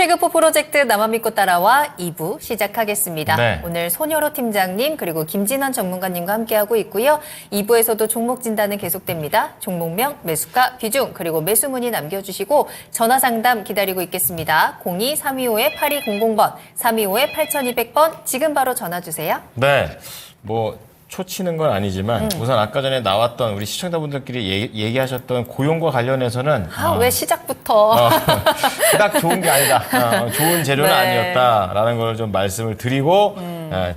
실급포 프로젝트 나만 믿고 따라와 2부 시작하겠습니다. 네. 오늘 손여로 팀장님 그리고 김진원 전문가님과 함께하고 있고요. 2부에서도 종목 진단은 계속됩니다. 종목명, 매수가, 비중 그리고 매수 문의 남겨주시고 전화 상담 기다리고 있겠습니다. 02-325-8200번, 325-8200번 지금 바로 전화 주세요. 네, 뭐 초치는 건 아니지만 우선 아까 전에 나왔던 우리 시청자분들끼리 얘기하셨던 고용과 관련해서는 왜 시작부터. 그닥 좋은 게 아니다. 좋은 재료는 네. 아니었다라는 걸 좀 말씀을 드리고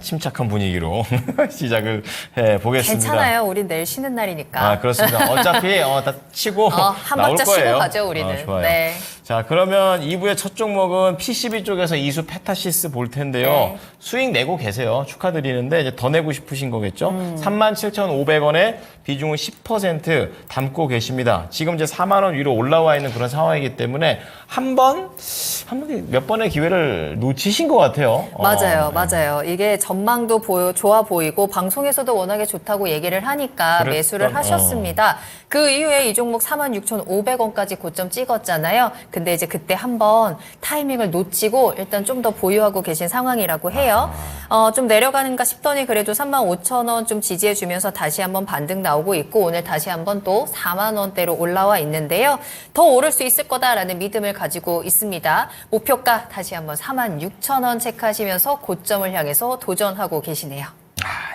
침착한 분위기로 시작을 해보겠습니다. 괜찮아요. 우린 내일 쉬는 날이니까. 아, 그렇습니다. 어차피 다 치고 한 나올 박자 거예요. 쉬고 가죠, 우리는. 좋아요. 네. 자, 그러면 2부의 첫 종목은 PCB 쪽에서 이수 페타시스 볼 텐데요. 네. 수익 내고 계세요. 축하드리는데 이제 더 내고 싶으신 거겠죠? 37,500원에 비중은 10% 담고 계십니다. 지금 이제 4만 원 위로 올라와 있는 그런 상황이기 때문에 몇 번의 기회를 놓치신 것 같아요. 맞아요, 맞아요. 이게 전망도 좋아 보이고 방송에서도 워낙에 좋다고 얘기를 하니까 매수를 하셨습니다. 그 이후에 이 종목 46,500원까지 고점 찍었잖아요. 근데 이제 그때 한번 타이밍을 놓치고 일단 좀 더 보유하고 계신 상황이라고 해요. 좀 내려가는가 싶더니 그래도 35,000원 좀 지지해주면서 다시 한번 반등 나오고 있고 오늘 다시 한번 또 4만 원대로 올라와 있는데요. 더 오를 수 있을 거다라는 믿음을 가지고 있습니다. 목표가 다시 한번 46,000원 체크하시면서 고점을 향해서 도전하고 계시네요.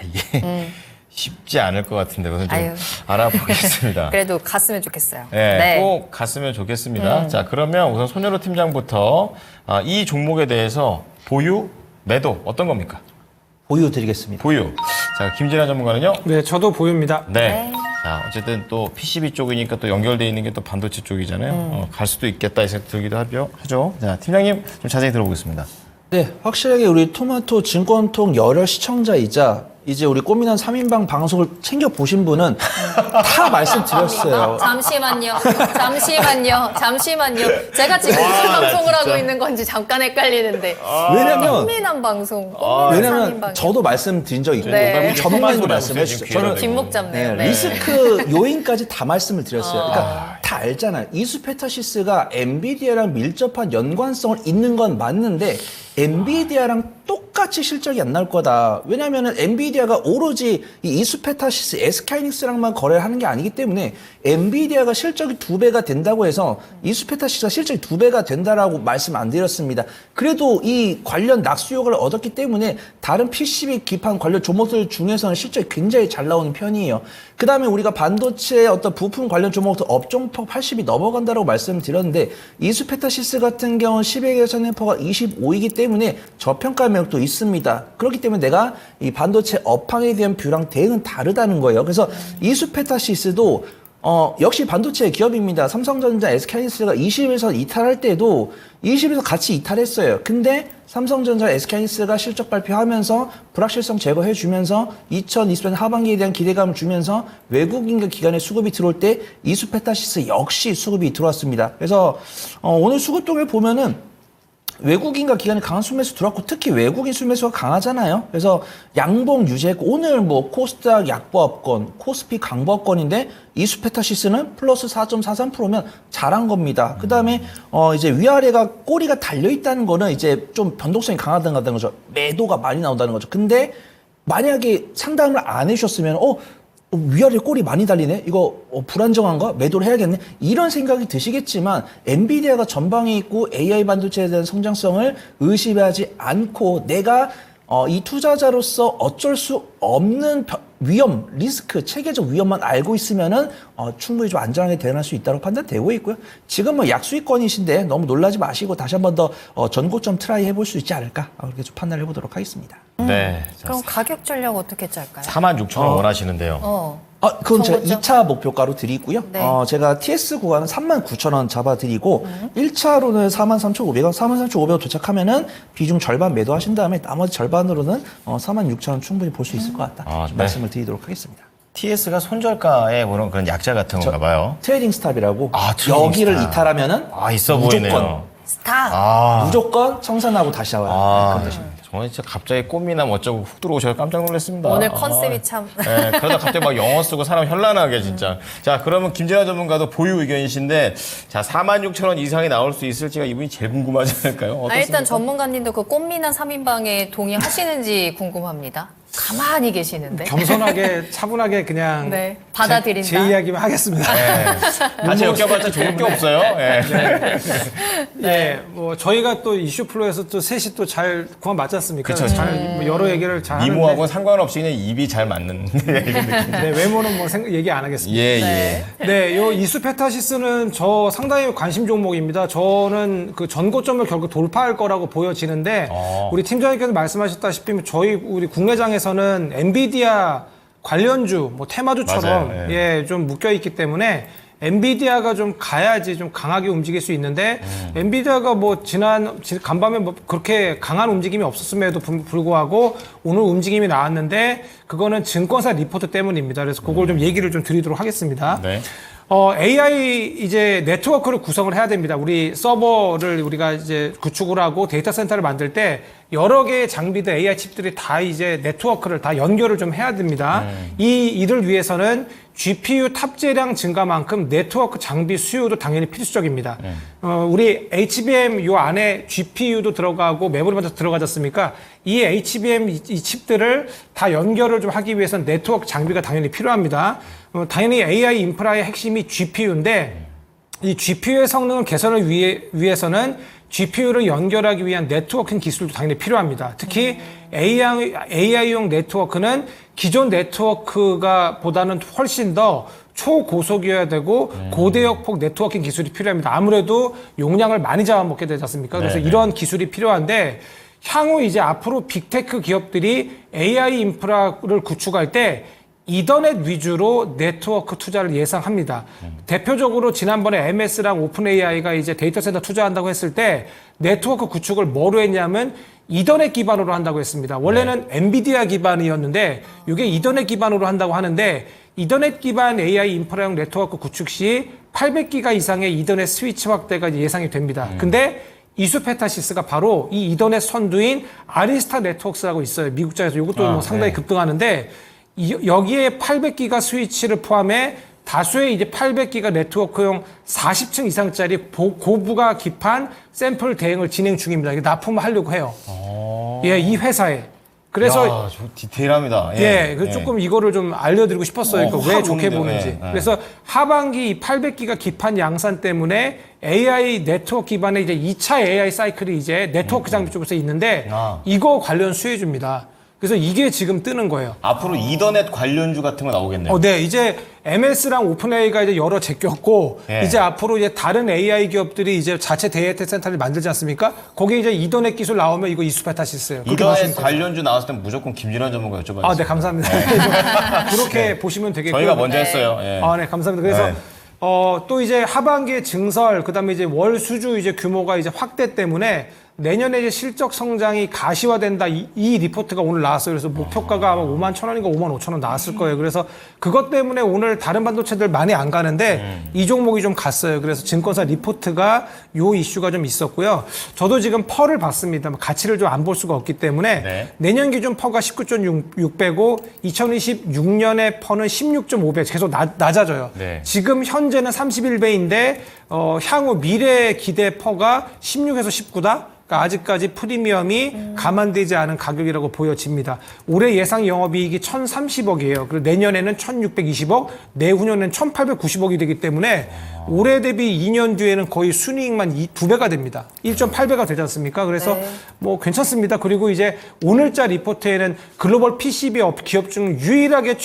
이게 쉽지 않을 것 같은데 그것은 좀 아유. 알아보겠습니다. 그래도 갔으면 좋겠어요. 네, 꼭 갔으면 좋겠습니다. 자, 그러면 우선 손여로 팀장부터 이 종목에 대해서 보유, 매도 어떤 겁니까? 보유 드리겠습니다. 보유. 자, 김진아 전문가는요? 네, 저도 보유입니다. 네. 자, 어쨌든 또 PCB 쪽이니까 또 연결되어 있는 게 또 반도체 쪽이잖아요. 갈 수도 있겠다 이 생각 들기도 하죠. 자, 팀장님 좀 자세히 들어보겠습니다. 네, 확실하게 우리 토마토 증권통 열혈 시청자이자 이제 우리 꼬미난 3인방 방송을 챙겨 보신 분은 다 말씀드렸어요. 잠시만요. 제가 지금 무슨 방송을 하고 있는 건지 잠깐 헷갈리는데. 왜냐면 꽃미남 방송. 왜냐면 저도 말씀드린 적 있고 네. 전문가님도 말씀해 주셨죠. 저는 뒷목 잡네요. 네. 리스크 요인까지 다 말씀을 드렸어요. 그러니까 다 알잖아요. 이수페타시스가 엔비디아랑 밀접한 연관성을 있는 건 맞는데 엔비디아랑 똑같이 실적이 안 나올 거다. 왜냐하면 엔비디아가 오로지 이 이수페타시스, SK하이닉스랑만 거래를 하는 게 아니기 때문에 엔비디아가 실적이 2배가 된다고 해서 이수페타시스가 실적이 2배가 된다라고 말씀 안 드렸습니다. 그래도 이 관련 낙수 효과를 얻었기 때문에 다른 PCB 기판 관련 종목들 중에서는 실적이 굉장히 잘 나오는 편이에요. 그 다음에 우리가 반도체 어떤 부품 관련 종목도 업종폭 80이 넘어간다라고 말씀을 드렸는데 이수페타시스 같은 경우는 10액에서 햄퍼가 25이기 때문에 저평가 매력도 있습니다. 그렇기 때문에 내가 이 반도체 업황에 대한 뷰랑 대응은 다르다는 거예요. 그래서 이수페타시스도 역시 반도체 기업입니다. 삼성전자, SK하이닉스가 20에서 이탈할 때도 20에서 같이 이탈했어요. 근데 삼성전자, SK하이닉스가 실적 발표하면서 불확실성 제거해주면서 2020년 하반기에 대한 기대감을 주면서 외국인과 기관의 수급이 들어올 때 이수페타시스 역시 수급이 들어왔습니다. 그래서 오늘 수급동을 보면은 외국인과 기관이 강한 순매수 들어왔고 특히 외국인 순매수가 강하잖아요. 그래서 양봉 유지했고 오늘 뭐 코스닥 약보합권, 코스피 강보합권인데 이수페타시스는 플러스 4.43%면 잘한 겁니다. 그 다음에 이제 위아래가 꼬리가 달려 있다는 거는 이제 좀 변동성이 강하다는 거죠. 매도가 많이 나온다는 거죠. 근데 만약에 상담을 안 해주셨으면 위아래 꼬리 많이 달리네? 이거 불안정한가? 매도를 해야겠네? 이런 생각이 드시겠지만 엔비디아가 전방에 있고 AI 반도체에 대한 성장성을 의심하지 않고 내가 이 투자자로서 어쩔 수 없는 위험, 리스크, 체계적 위험만 알고 있으면은 충분히 좀 안전하게 대응할 수 있다고 판단되고 있고요. 지금 뭐 약수익권이신데 너무 놀라지 마시고 다시 한 번 더 전고점 트라이 해볼 수 있지 않을까? 그렇게 좀 판단을 해보도록 하겠습니다. 네. 그럼 가격 전략 어떻게 짤까요? 46,000원 원하시는데요. 그건 제가 전고점? 2차 목표가로 드리고요. 네. 제가 TS 구간은 39,000원 잡아드리고 1차로는 43,500원, 43,500원 도착하면은 비중 절반 매도하신 다음에 나머지 절반으로는 46,000원 충분히 볼 수 있을 것 같다. 네. 말씀을 드리도록 하겠습니다. TS가 손절가에 그런 약자 같은 건가 봐요. 트레이딩 스탑이라고 트레이딩 여기를 스탑. 이탈하면은 있어 무조건 보이네요. 스타. 무조건 청산하고 다시 와요. 그런 뜻입니다. 저는 진짜 갑자기 꽃미남 어쩌고 훅 들어오셔서 깜짝 놀랐습니다. 오늘 컨셉이 참. 네, 그러다 갑자기 막 영어 쓰고 사람 현란하게 진짜. 자, 그러면 김재환 전문가도 보유 의견이신데, 자, 46,000원 이상이 나올 수 있을지가 이분이 제일 궁금하지 않을까요? 어떻습니까? 일단 전문가님도 그 꽃미남 3인방에 동의하시는지 궁금합니다. 가만히 계시는데. 겸손하게 차분하게 그냥 네, 받아들인다. 제 이야기만 하겠습니다. 같이 엮여봤자 좋을 게 없어요. 예. 네, 뭐 저희가 또 이슈 플로에서 또 셋이 또 잘 궁합 맞지 않습니까? 그쵸, 잘 뭐 여러 얘기를 잘 미모하고는 하는데 상관없이 그냥 입이 잘 맞는 이런 느낌. 네, 외모는 뭐 얘기 안 하겠습니다. 예, 네. 예. 네, 요 이수페타시스는 저 상당히 관심 종목입니다. 저는 그 전고점을 결국 돌파할 거라고 보여지는데 우리 팀장님께서 말씀하셨다시피 우리 국내장에서는 엔비디아 관련주, 뭐 테마주처럼 맞아요. 예, 좀 묶여 있기 때문에 엔비디아가 좀 가야지 좀 강하게 움직일 수 있는데 엔비디아가 뭐 간밤에 뭐 그렇게 강한 움직임이 없었음에도 불구하고 오늘 움직임이 나왔는데 그거는 증권사 리포트 때문입니다. 그래서 그걸 좀 얘기를 좀 드리도록 하겠습니다. 네. AI 이제 네트워크를 구성을 해야 됩니다. 우리 서버를 우리가 이제 구축을 하고 데이터 센터를 만들 때 여러 개의 장비들, AI 칩들이 다 이제 네트워크를 다 연결을 좀 해야 됩니다. 이 일을 위해서는 GPU 탑재량 증가만큼 네트워크 장비 수요도 당연히 필수적입니다. 우리 HBM 요 안에 GPU도 들어가고 메모리만 들어가지 않습니까? 이 HBM 이 칩들을 다 연결을 좀 하기 위해서는 네트워크 장비가 당연히 필요합니다. 당연히 AI 인프라의 핵심이 GPU인데 이 GPU의 성능 개선을 위해서는 GPU를 연결하기 위한 네트워킹 기술도 당연히 필요합니다. 특히 AI용 네트워크는 기존 네트워크가 보다는 훨씬 더 초고속이어야 되고 고대역폭 네트워킹 기술이 필요합니다. 아무래도 용량을 많이 잡아먹게 되지 않습니까? 그래서 이런 기술이 필요한데 향후 이제 앞으로 빅테크 기업들이 AI 인프라를 구축할 때 이더넷 위주로 네트워크 투자를 예상합니다. 대표적으로 지난번에 MS랑 오픈AI가 이제 데이터 센터 투자한다고 했을 때 네트워크 구축을 뭐로 했냐면 이더넷 기반으로 한다고 했습니다. 원래는 엔비디아 기반이었는데 이게 이더넷 기반으로 한다고 하는데 이더넷 기반 AI 인프라용 네트워크 구축 시 800기가 이상의 이더넷 스위치 확대가 예상이 됩니다. 근데 이수페타시스가 바로 이 이더넷 선두인 아리스타 네트워크스라고 있어요. 미국장에서 이것도 뭐 상당히 급등하는데 여기에 800기가 스위치를 포함해 다수의 이제 800기가 네트워크용 40층 이상짜리 고부가 깊은 샘플 대행을 진행 중입니다. 이게 납품하려고 해요. 예, 이 회사에. 그래서 야, 디테일합니다. 예, 조금 이거를 좀 알려드리고 싶었어요. 그러니까 왜 좋게 보는지. 예. 그래서 하반기 이 800기가 깊은 양산 때문에 AI 네트워크 기반의 이제 2차 AI 사이클이 이제 네트워크 장비 쪽에서 있는데 이거 관련 수혜주입니다. 그래서 이게 지금 뜨는 거예요. 앞으로 이더넷 관련주 같은 거 나오겠네요. 네, 이제 MS랑 오픈AI가 이제 여러 제꼈고 예. 이제 앞으로 이제 다른 AI 기업들이 이제 자체 데이터 센터를 만들지 않습니까? 거기에 이제 이더넷 기술 나오면 이거 이수페타시스예요. 이더넷 관련주 나왔을 때 무조건 김진환 전문가 여쭤봐주세요. 네, 감사합니다. 그렇게 보시면 되겠고요. 저희가 먼저 했어요. 예. 네, 감사합니다. 그래서 네. 또 이제 하반기에 증설, 그다음에 이제 월 수주 이제 규모가 이제 확대 때문에 내년에 이제 실적 성장이 가시화된다. 이 리포트가 오늘 나왔어요. 그래서 목표가가 아마 5만 1,000원인가 5만 5천 원 나왔을 거예요. 그래서 그것 때문에 오늘 다른 반도체들 많이 안 가는데 이 종목이 좀 갔어요. 그래서 증권사 리포트가 요 이슈가 좀 있었고요. 저도 지금 펄을 봤습니다. 가치를 좀 안 볼 수가 없기 때문에 내년 기준 펄가 19.6배고 2026년에 펄은 16.5배 계속 낮아져요. 네. 지금 현재는 31배인데 향후 미래 기대 펄가 16에서 19다. 그러니까 아직까지 프리미엄이 감안되지 않은 가격이라고 보여집니다. 올해 예상 영업이익이 1,030억이에요. 그리고 내년에는 1,620억, 내후년에는 1,890억이 되기 때문에 올해 대비 2년 뒤에는 거의 순이익만 2배가 됩니다. 1.8배가 되지 않습니까? 그래서 뭐 괜찮습니다. 그리고 이제 오늘자 리포트에는 글로벌 PCB 기업 중 유일하게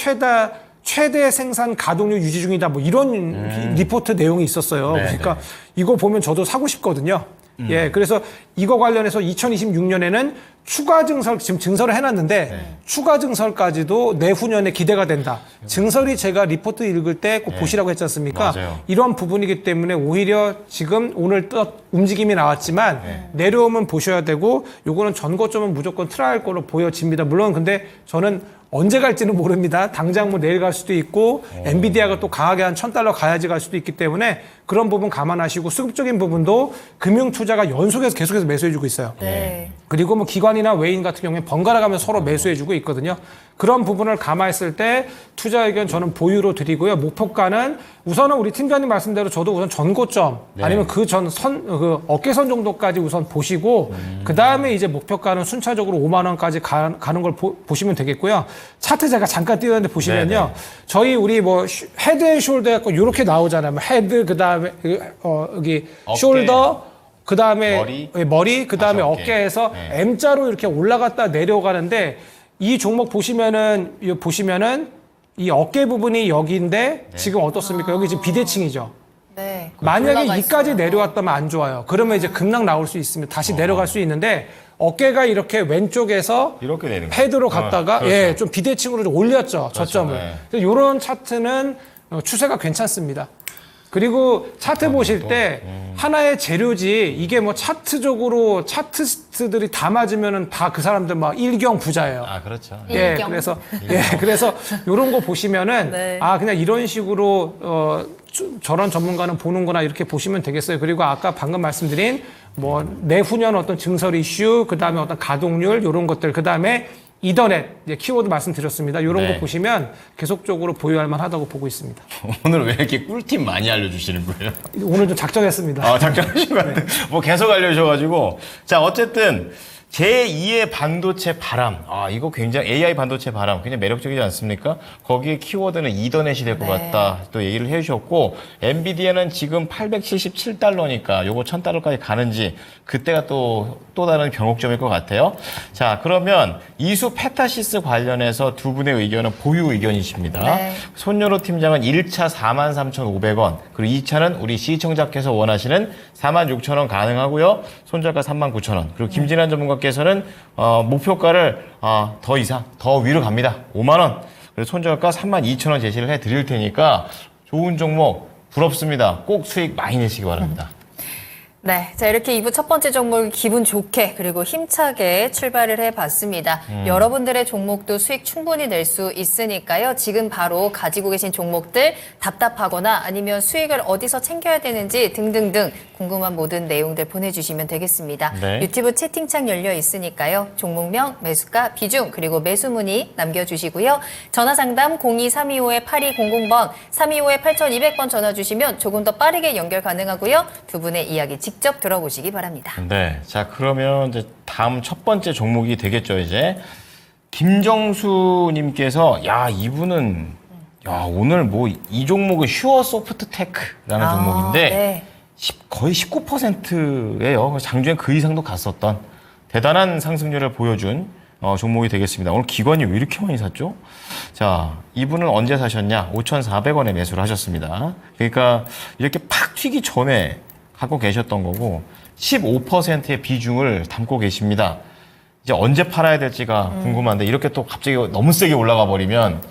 최대 생산 가동률 유지 중이다. 뭐 이런 리포트 내용이 있었어요. 그러니까 이거 보면 저도 사고 싶거든요. 예, 그래서 이거 관련해서 2026년에는 추가 증설, 지금 증설을 해놨는데 추가 증설까지도 내후년에 기대가 된다. 증설이 제가 리포트 읽을 때 꼭 보시라고 했지 않습니까? 맞아요. 이런 부분이기 때문에 오히려 지금 오늘 움직임이 나왔지만 내려오면 보셔야 되고 요거는 전고점은 무조건 트라이할 거로 보여집니다. 물론 근데 저는 언제 갈지는 모릅니다. 당장 뭐 내일 갈 수도 있고 엔비디아가 또 강하게 한 $1,000 가야지 갈 수도 있기 때문에 그런 부분 감안하시고 수급적인 부분도 금융 투자가 연속해서 계속해서 매수해주고 있어요. 네. 그리고 뭐 기관이나 외인 같은 경우에 번갈아 가면서 서로 매수해주고 있거든요. 그런 부분을 감안했을 때 투자 의견 저는 보유로 드리고요. 목표가는 우선은 우리 팀장님 말씀대로 저도 우선 전고점 아니면 그 전 그 어깨선 정도까지 우선 보시고 그 다음에 이제 목표가는 순차적으로 5만 원까지 가는 걸 보시면 되겠고요. 차트 제가 잠깐 띄웠는데 보시면요. 저희 우리 뭐 헤드 앤 숄더 해갖고 이렇게 나오잖아요. 뭐 헤드 그 다음에 여기 어깨. 숄더 그 다음에 머리, 그 다음에 어깨. 어깨에서 M자로 이렇게 올라갔다 내려가는데 이 종목 보시면은 이 어깨 부분이 여기인데 지금 어떻습니까? 여기 지금 비대칭이죠. 네. 만약에 올라가 이까지 있어요. 내려왔다면 안 좋아요. 그러면 이제 급락 나올 수 있으면 다시 내려갈 수 있는데 어깨가 이렇게 왼쪽에서 이렇게 되는 거예요. 헤드로 갔다가 그렇죠. 예, 좀 비대칭으로 좀 올렸죠. 저점을. 네. 그래서 이런 차트는 추세가 괜찮습니다. 그리고 차트 보실 때 하나의 재료지 이게 뭐 차트적으로 차트들이 다 맞으면은 다 그 사람들 막 일경 부자예요. 아, 그렇죠. 예, 일경. 그래서 이런 거 보시면은 네. 아 그냥 이런 식으로 저런 전문가는 보는구나 이렇게 보시면 되겠어요. 그리고 아까 방금 말씀드린 뭐 내후년 어떤 증설 이슈, 그 다음에 어떤 가동률 이런 것들, 그 다음에 이더넷 이제 키워드 말씀드렸습니다. 이런 네. 거 보시면 계속적으로 보유할 만하다고 보고 있습니다. 오늘 왜 이렇게 꿀팁 많이 알려주시는 거예요? 오늘 좀 작정했습니다. 아, 작정하신 것 같아요. 뭐 계속 알려주셔가지고. 자, 어쨌든. 제2의 반도체 바람. 아, 이거 굉장히 AI 반도체 바람. 굉장히 매력적이지 않습니까? 거기에 키워드는 이더넷이 될 것 같다. 또 얘기를 해 주셨고, 엔비디아는 지금 877달러니까 요거 1000달러까지 가는지 그때가 또 다른 변곡점일 것 같아요. 자, 그러면 이수 페타시스 관련해서 두 분의 의견은 보유 의견이십니다. 네. 손여로 팀장은 1차 43,500원, 그리고 2차는 우리 시청자께서 원하시는 46,000원 가능하고요. 손절가 39,000원. 그리고 김진환 전문가께서는 목표가를 더 위로 갑니다. 5만 원. 그리고 손절가 32,000원 제시를 해 드릴 테니까 좋은 종목 부럽습니다. 꼭 수익 많이 내시기 바랍니다. 네. 자, 이렇게 2부 첫 번째 종목 기분 좋게 그리고 힘차게 출발을 해봤습니다. 여러분들의 종목도 수익 충분히 낼 수 있으니까요. 지금 바로 가지고 계신 종목들 답답하거나 아니면 수익을 어디서 챙겨야 되는지 등등등 궁금한 모든 내용들 보내주시면 되겠습니다. 네. 유튜브 채팅창 열려 있으니까요. 종목명, 매수가, 비중 그리고 매수 문의 남겨주시고요. 전화상담 02-325-8200번, 325-8200번 전화 주시면 조금 더 빠르게 연결 가능하고요. 두 분의 이야기 직접 들어보시기 바랍니다. 네. 자, 그러면 이제 다음 첫 번째 종목이 되겠죠, 이제. 김정수님께서, 이분은, 오늘 뭐, 이 종목은 슈어 소프트 테크라는 종목인데, 네. 거의 19%예요. 장중에 그 이상도 갔었던 대단한 상승률을 보여준 종목이 되겠습니다. 오늘 기관이 왜 이렇게 많이 샀죠? 자, 이분은 언제 사셨냐? 5,400원에 매수를 하셨습니다. 그러니까 이렇게 팍 튀기 전에 갖고 계셨던 거고 15%의 비중을 담고 계십니다. 이제 언제 팔아야 될지가 궁금한데 이렇게 또 갑자기 너무 세게 올라가 버리면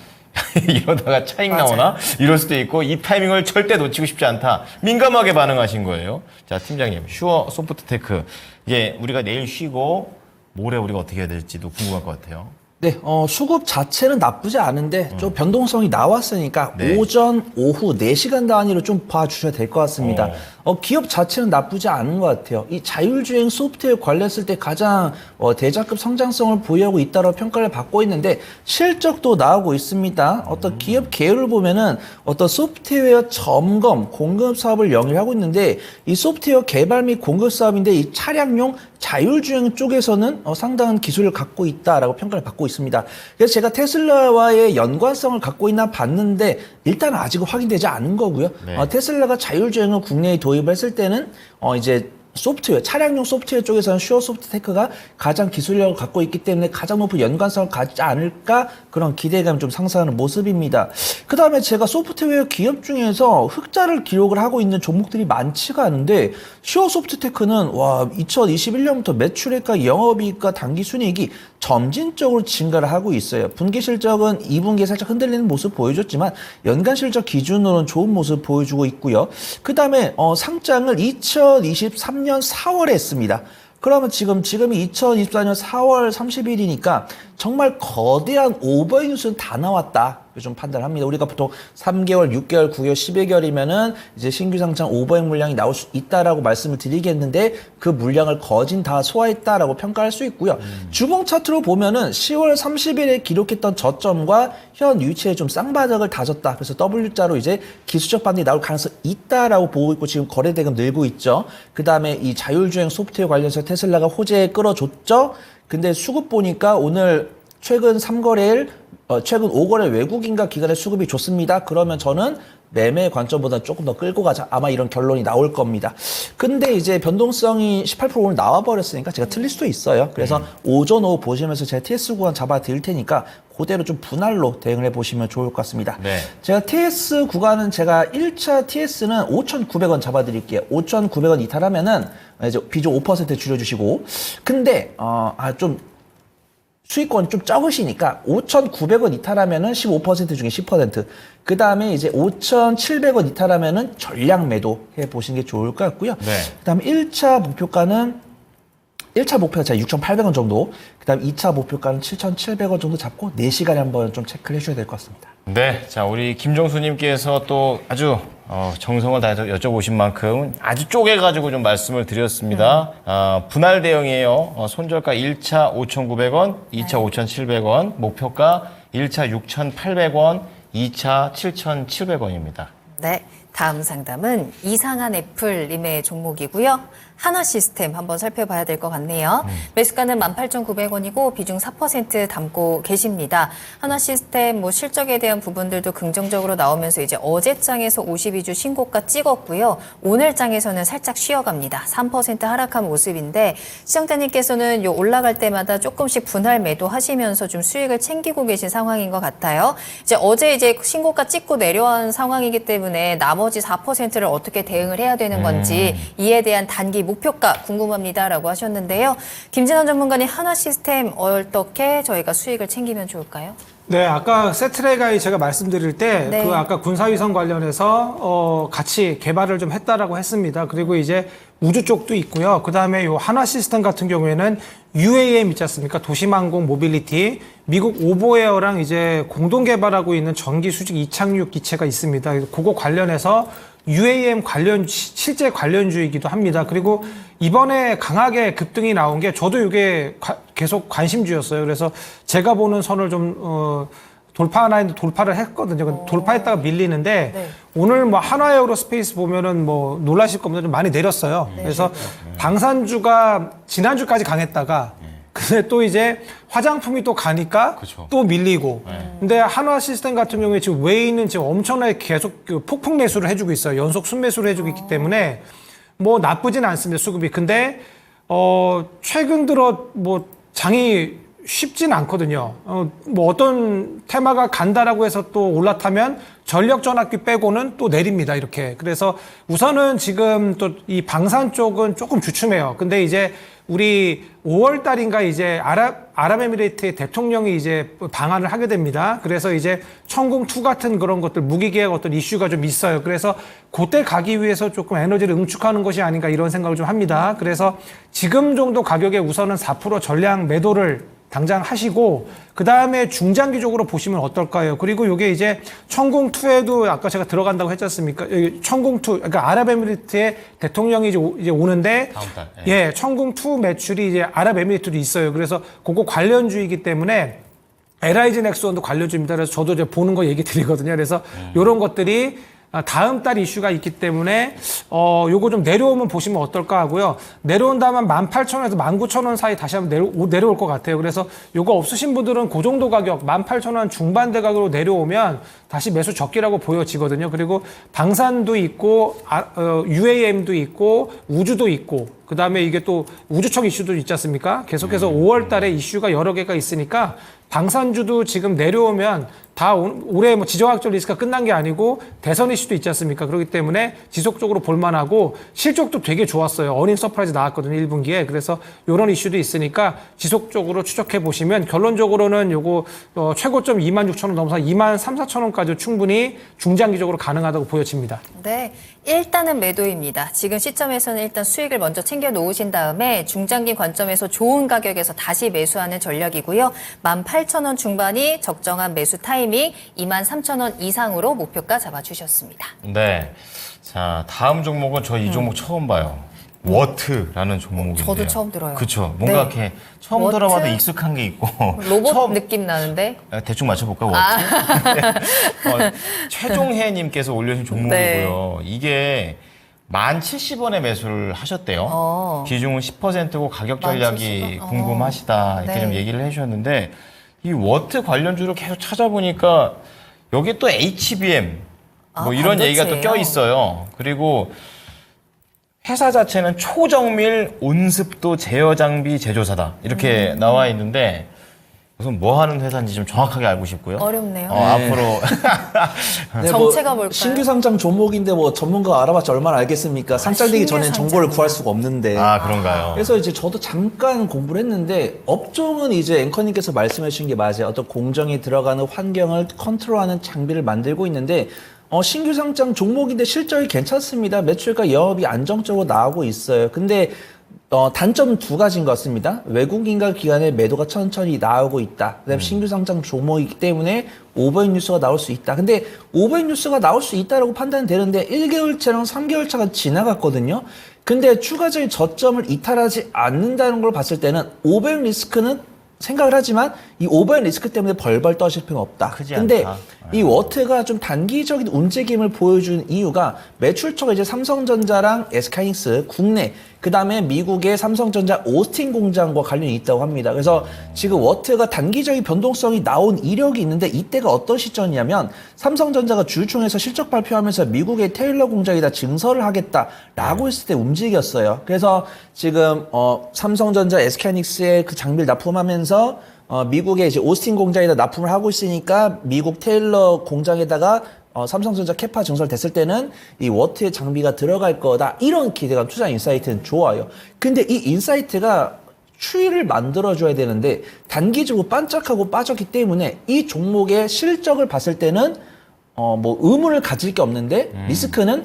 이러다가 차익 나오나? 이럴 수도 있고 이 타이밍을 절대 놓치고 싶지 않다. 민감하게 반응하신 거예요. 자, 팀장님, 슈어 소프트테크. 이게 우리가 내일 쉬고 모레 우리가 어떻게 해야 될지도 궁금할 것 같아요. 네, 수급 자체는 나쁘지 않은데 좀 변동성이 나왔으니까 네. 오전, 오후 4시간 단위로 좀 봐주셔야 될 것 같습니다. 기업 자체는 나쁘지 않은 것 같아요. 이 자율주행 소프트웨어 관련했을 때 가장 대장급 성장성을 보유하고 있다고 평가를 받고 있는데 실적도 나오고 있습니다. 어떤 기업 계열을 보면은 어떤 소프트웨어 점검, 공급 사업을 영위하고 있는데 이 소프트웨어 개발 및 공급 사업인데 이 차량용 자율주행 쪽에서는 상당한 기술을 갖고 있다라고 평가를 받고 있습니다. 그래서 제가 테슬라와의 연관성을 갖고 있나 봤는데 일단 아직은 확인되지 않은 거고요. 네. 테슬라가 자율주행을 국내에 도입했을 때는 이제 소프트웨어, 차량용 소프트웨어 쪽에서는 슈어 소프트테크가 가장 기술력을 갖고 있기 때문에 가장 높은 연관성을 갖지 않을까 그런 기대감이 좀 상승하는 모습입니다. 그 다음에 제가 소프트웨어 기업 중에서 흑자를 기록을 하고 있는 종목들이 많지가 않은데 슈어 소프트테크는 2021년부터 매출액과 영업이익과 당기순이익이 점진적으로 증가를 하고 있어요. 분기 실적은 2분기에 살짝 흔들리는 모습 보여줬지만 연간 실적 기준으로는 좋은 모습 보여주고 있고요. 그 다음에 상장을 2023년 4월에 했습니다. 그러면 지금이 2024년 4월 30일이니까 정말 거대한 오버뉴스는 다 나왔다. 좀 판단을 합니다. 우리가 보통 3개월, 6개월, 9개월, 12개월이면은 이제 신규 상장 오버행 물량이 나올 수 있다라고 말씀을 드리겠는데 그 물량을 거진 다 소화했다라고 평가할 수 있고요. 주봉 차트로 보면은 10월 30일에 기록했던 저점과 현 위치에 좀 쌍바닥을 다졌다. 그래서 W자로 이제 기술적 반등이 나올 가능성이 있다라고 보고 있고 지금 거래대금 늘고 있죠. 그 다음에 이 자율주행 소프트웨어 관련해서 테슬라가 호재에 끌어줬죠. 근데 수급 보니까 오늘 최근 3거래일, 최근 5거래 외국인과 기관의 수급이 좋습니다. 그러면 저는 매매 관점보다 조금 더 끌고 가자. 아마 이런 결론이 나올 겁니다. 근데 이제 변동성이 18% 오늘 나와버렸으니까 제가 틀릴 수도 있어요. 그래서 오전 오후 보시면서 제가 TS 구간 잡아 드릴 테니까 그대로 좀 분할로 대응을 해보시면 좋을 것 같습니다. 네. 제가 TS 구간은 제가 1차 TS는 5,900원 잡아 드릴게요. 5,900원 이탈하면은 이제 비중 5% 줄여주시고. 근데, 좀 수익권 좀 적으시니까 5,900원 이탈하면은 15% 중에 10%. 그 다음에 이제 5,700원 이탈하면은 전량 매도 해 보시는 게 좋을 것 같고요. 네. 그 다음에 1차 목표가는 1차 목표가 제가 6,800원 정도, 그 다음 2차 목표가는 7,700원 정도 잡고 4시간에 한번 좀 체크를 해주셔야 될 것 같습니다. 네, 자 우리 김정수님께서 또 아주 정성을 다해서 여쭤보신 만큼 아주 쪼개가지고 좀 말씀을 드렸습니다. 분할 대응이에요. 손절가 1차 5,900원, 2차 5,700원, 목표가 1차 6,800원, 2차 7,700원입니다. 네, 다음 상담은 이상한 애플님의 종목이고요. 하나시스템 한번 살펴봐야 될 것 같네요. 매수가는 18,900원이고 비중 4% 담고 계십니다. 하나시스템 실적에 대한 부분들도 긍정적으로 나오면서 이제 어제 장에서 52주 신고가 찍었고요. 오늘 장에서는 살짝 쉬어갑니다. 3% 하락한 모습인데 시청자님께서는 요 올라갈 때마다 조금씩 분할 매도하시면서 좀 수익을 챙기고 계신 상황인 것 같아요. 이제 신고가 찍고 내려온 상황이기 때문에 나머지 4%를 어떻게 대응을 해야 되는 건지 이에 대한 단기 목표가 궁금합니다라고 하셨는데요. 김진원 전문가님 하나시스템 어떻게 저희가 수익을 챙기면 좋을까요? 네, 아까 세트레가이 제가 말씀드릴 때 네. 그 아까 군사위성 관련해서 같이 개발을 좀 했다라고 했습니다. 그리고 이제 우주 쪽도 있고요. 그다음에 요 하나시스템 같은 경우에는 UAM 있지 않습니까? 도심항공 모빌리티, 미국 오보에어랑 이제 공동 개발하고 있는 전기 수직 이착륙 기체가 있습니다. 그거 관련해서 UAM 실제 관련주이기도 합니다. 그리고 이번에 강하게 급등이 나온 게 저도 이게 계속 관심주였어요. 그래서 제가 보는 선을 좀, 돌파하나 했는데 돌파를 했거든요. 돌파했다가 밀리는데 네. 오늘 한화에어로스페이스 보면은 놀라실 겁니다. 좀 많이 내렸어요. 그래서 방산주가 지난주까지 강했다가 근데 또 이제 화장품이 또 가니까 그쵸. 또 밀리고. 근데 한화 시스템 같은 경우에 지금 외인은 지금 엄청나게 계속 폭풍 매수를 해주고 있어요. 연속 순매수를 해주고 있기 때문에 나쁘진 않습니다. 수급이. 근데 최근 들어 장이 쉽진 않거든요. 어떤 테마가 간다라고 해서 또 올라타면 전력 전압기 빼고는 또 내립니다. 이렇게. 그래서 우선은 지금 또 이 방산 쪽은 조금 주춤해요. 근데 이제 우리 5월 달인가 이제 아랍에미레이트의 대통령이 이제 방한을 하게 됩니다. 그래서 이제 천궁2 같은 그런 것들, 무기계약 어떤 이슈가 좀 있어요. 그래서 그때 가기 위해서 조금 에너지를 응축하는 것이 아닌가 이런 생각을 좀 합니다. 그래서 지금 정도 가격에 우선은 4% 전량 매도를 당장 하시고 그 다음에 중장기적으로 보시면 어떨까요? 그리고 이게 이제 천궁2에도 아까 제가 들어간다고 했지 않습니까? 천궁2 그러니까 아랍에미리트의 대통령이 이제 오는데 다음 달. 예, 천궁2 매출이 이제 아랍에미리트도 있어요. 그래서 그거 관련주이기 때문에 LIG 넥스원도 관련주입니다. 그래서 저도 이제 보는 거 얘기 드리거든요. 그래서 이런 것들이 다음 달 이슈가 있기 때문에 요거 좀 내려오면 보시면 어떨까 하고요. 내려온 다음에 18,000원에서 19,000원 사이 다시 한번 내려올 것 같아요. 그래서 요거 없으신 분들은 그 정도 가격 18,000원 중반대 가격으로 내려오면 다시 매수 적기라고 보여지거든요. 그리고 방산도 있고 UAM도 있고 우주도 있고 그다음에 이게 또 우주청 이슈도 있지 않습니까? 계속해서 5월 달에 이슈가 여러 개가 있으니까 방산주도 지금 내려오면 다 올해 지정학적 리스크가 끝난 게 아니고 대선 이슈도 있지 않습니까? 그렇기 때문에 지속적으로 볼만하고 실적도 되게 좋았어요. 어닝 서프라이즈 나왔거든요. 1분기에. 그래서 이런 이슈도 있으니까 지속적으로 추적해 보시면 결론적으로는 요거 최고점 26,000원 넘어서 23,000~24,000원까지 충분히 중장기적으로 가능하다고 보여집니다. 네, 일단은 매도입니다. 지금 시점에서는 일단 수익을 먼저 챙겨 놓으신 다음에 중장기 관점에서 좋은 가격에서 다시 매수하는 전략이고요. 18,000원 중반이 적정한 매수 타임 타이밍 23,000원 이상으로 목표가 잡아주셨습니다. 네. 자, 다음 종목은 저 이 종목 처음 봐요. 워트라는 종목인데요. 저도 처음 들어요. 그렇죠. 뭔가 네. 이렇게 처음 워트? 들어봐도 익숙한 게 있고 로봇 느낌 나는데? 대충 맞춰볼까? 워트. 최종혜님께서 올려주신 종목이고요. 이게 1,070원에 매수를 하셨대요. 비중은 10%고 가격 전략이 17,000원? 궁금하시다 이렇게 네. 좀 얘기를 해주셨는데 이 워트 관련주를 계속 찾아보니까 여기 또 HBM 뭐 이런 얘기가 또 반도체예요? 껴 있어요. 그리고 회사 자체는 초정밀 온습도 제어 장비 제조사다 이렇게 나와 있는데 우선 뭐 하는 회사인지 좀 정확하게 알고 싶고요. 어렵네요. 앞으로 네, 정체가 뭘까요? 신규 상장 종목인데 뭐 전문가 알아봤자 얼마나 알겠습니까? 상장되기 신규 전엔 정보를 상장이요. 구할 수가 없는데. 그런가요? 그래서 이제 저도 잠깐 공부를 했는데 업종은 이제 앵커님께서 말씀해 주신 게 맞아요. 어떤 공정이 들어가는 환경을 컨트롤하는 장비를 만들고 있는데 신규 상장 종목인데 실적이 괜찮습니다. 매출과 영업이 안정적으로 나오고 있어요. 근데 단점은 두 가지인 것 같습니다. 외국인과 기관의 매도가 천천히 나오고 있다. 그다음에 신규 상장 종목이기 때문에 오버행 뉴스가 나올 수 있다. 근데 오버행 뉴스가 나올 수 있다라고 판단되는데 1개월차랑 3개월차가 지나갔거든요. 근데 추가적인 저점을 이탈하지 않는다는 걸 봤을 때는 오버행 리스크는 생각을 하지만 이 오버행 리스크 때문에 벌벌 떠실 필요는 없다. 크지 근데 않다. 이 워트가 좀 단기적인 움직임을 보여준 이유가 매출처가 이제 삼성전자랑 SK하이닉스 국내 그다음에 미국의 삼성전자 오스틴 공장과 관련이 있다고 합니다. 그래서 지금 워트가 단기적인 변동성이 나온 이력이 있는데 이때가 어떤 시점이냐면 삼성전자가 주주총회에서 실적 발표하면서 미국의 테일러 공장에다 증설을 하겠다라고 했을 때 움직였어요. 그래서 지금 삼성전자 SK하이닉스의 그 장비를 납품하면서 미국의 이제 오스틴 공장에다 납품을 하고 있으니까 미국 테일러 공장에다가 삼성전자 캐파 증설됐을 때는 이 워트의 장비가 들어갈 거다. 이런 기대감 투자 인사이트는 좋아요. 근데 이 인사이트가 추이를 만들어줘야 되는데 단기적으로 반짝하고 빠졌기 때문에 이 종목의 실적을 봤을 때는 뭐 의문을 가질 게 없는데 리스크는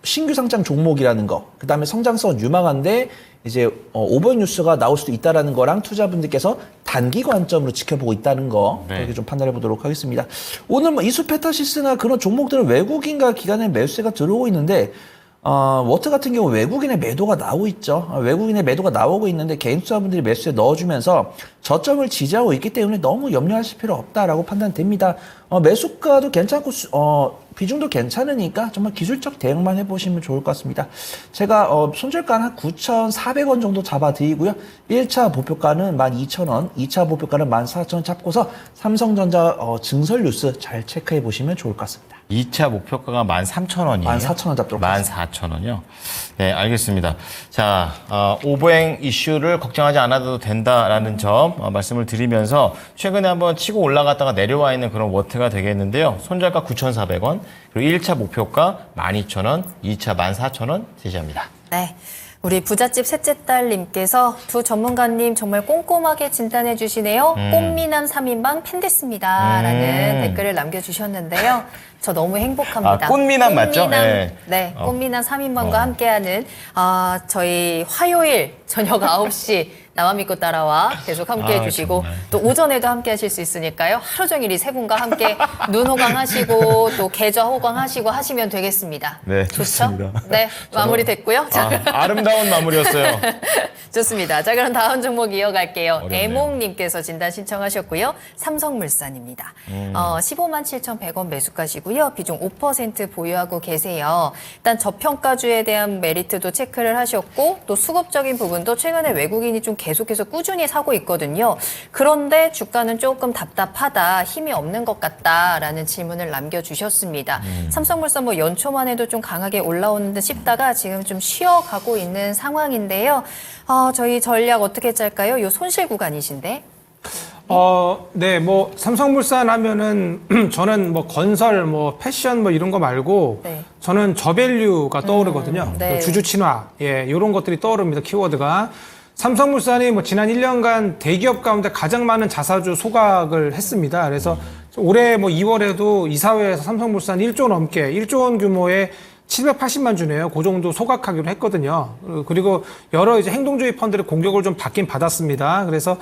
신규 상장 종목이라는 거, 그 다음에 성장성은 유망한데 이제 오버 뉴스가 나올 수도 있다라는 거랑 투자분들께서 단기 관점으로 지켜보고 있다는 거 이렇게 좀 판단해 보도록 하겠습니다. 오늘 뭐 이수페타시스나 그런 종목들은 외국인과 기관의 매수세가 들어오고 있는데 워트 같은 경우 외국인의 매도가 나오고 있죠. 외국인의 매도가 나오고 있는데 개인 투자분들이 매수에 넣어주면서 저점을 지지하고 있기 때문에 너무 염려하실 필요 없다라고 판단됩니다. 매수가도 괜찮고 비중도 괜찮으니까 정말 기술적 대응만 해보시면 좋을 것 같습니다. 제가 손절가는 한 9,400원 정도 잡아드리고요. 1차 목표가는 12,000원, 2차 목표가는 14,000원 잡고서 삼성전자 증설 뉴스 잘 체크해 보시면 좋을 것 같습니다. 2차 목표가가 13,000원이에요. 14,000원 잡도록 하겠습니다. 14,000원이요? 네, 알겠습니다. 자, 오버행 이슈를 걱정하지 않아도 된다라는 점 말씀을 드리면서 최근에 한번 치고 올라갔다가 내려와 있는 그런 워트가 되겠는데요. 손절가 9,400원, 그리고 1차 목표가 12,000원, 2차 14,000원 제시합니다. 네. 우리 부잣집 셋째 딸님께서 두 전문가님 정말 꼼꼼하게 진단해 주시네요. 꽃미남 3인방 팬됐습니다. 라는 댓글을 남겨주셨는데요. 저 너무 행복합니다. 꽃미남 맞죠? 네. 네, 꽃미남 3인방과 함께하는 저희 화요일 저녁 9시 나만 믿고 따라와 계속 함께 해주시고 정말. 또 오전에도 함께 하실 수 있으니까요. 하루 종일 이 세 분과 함께 눈 호강하시고 또 계좌 호강하시고 하시면 되겠습니다. 네, 좋죠? 좋습니다. 네, 마무리 됐고요. 자, 아름다운 마무리였어요. 좋습니다. 자, 그럼 다음 종목 이어갈게요. 어렵네요. 애몽님께서 진단 신청하셨고요. 삼성물산입니다. 15만 7,100원 매수가시고요. 비중 5% 보유하고 계세요. 일단 저평가주에 대한 메리트도 체크를 하셨고 또 수급적인 부분도 최근에 외국인이 좀 계속해서 꾸준히 사고 있거든요. 그런데 주가는 조금 답답하다, 힘이 없는 것 같다라는 질문을 남겨주셨습니다. 삼성물산 뭐 연초만 해도 좀 강하게 올라오는 듯 싶다가 지금 좀 쉬어가고 있는 상황인데요. 저희 전략 어떻게 짤까요? 요 손실 구간이신데. 네, 뭐 삼성물산 하면은 저는 뭐 건설, 뭐 패션 뭐 이런 거 말고 네. 저는 저밸류가 떠오르거든요. 네. 그 주주 친화, 이런 것들이 떠오릅니다. 키워드가. 삼성물산이 뭐 지난 1년간 대기업 가운데 가장 많은 자사주 소각을 했습니다. 그래서 올해 뭐 2월에도 이사회에서 삼성물산 1조 넘게 1조 원 규모의 780만 주네요. 그 정도 소각하기로 했거든요. 그리고 여러 이제 행동주의 펀드의 공격을 좀 받긴 받았습니다. 그래서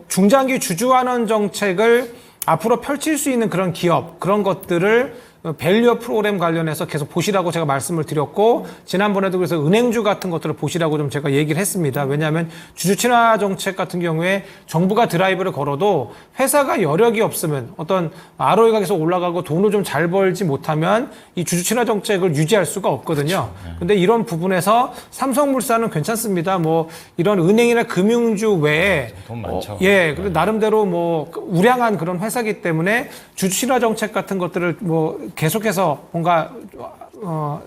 중장기 주주환원 정책을 앞으로 펼칠 수 있는 그런 기업, 그런 것들을 밸류업 프로그램 관련해서 계속 보시라고 제가 말씀을 드렸고, 지난번에도 그래서 은행주 같은 것들을 보시라고 좀 제가 얘기를 했습니다. 왜냐하면 주주 친화 정책 같은 경우에 정부가 드라이브를 걸어도 회사가 여력이 없으면, 어떤 ROE가 계속 올라가고 돈을 좀 잘 벌지 못하면 이 주주 친화 정책을 유지할 수가 없거든요. 근데 이런 부분에서 삼성물산은 괜찮습니다. 뭐 이런 은행이나 금융주 외에 돈 많죠. 그리고 나름대로 뭐 우량한 그런 회사이기 때문에 주주 친화 정책 같은 것들을 뭐 계속해서 뭔가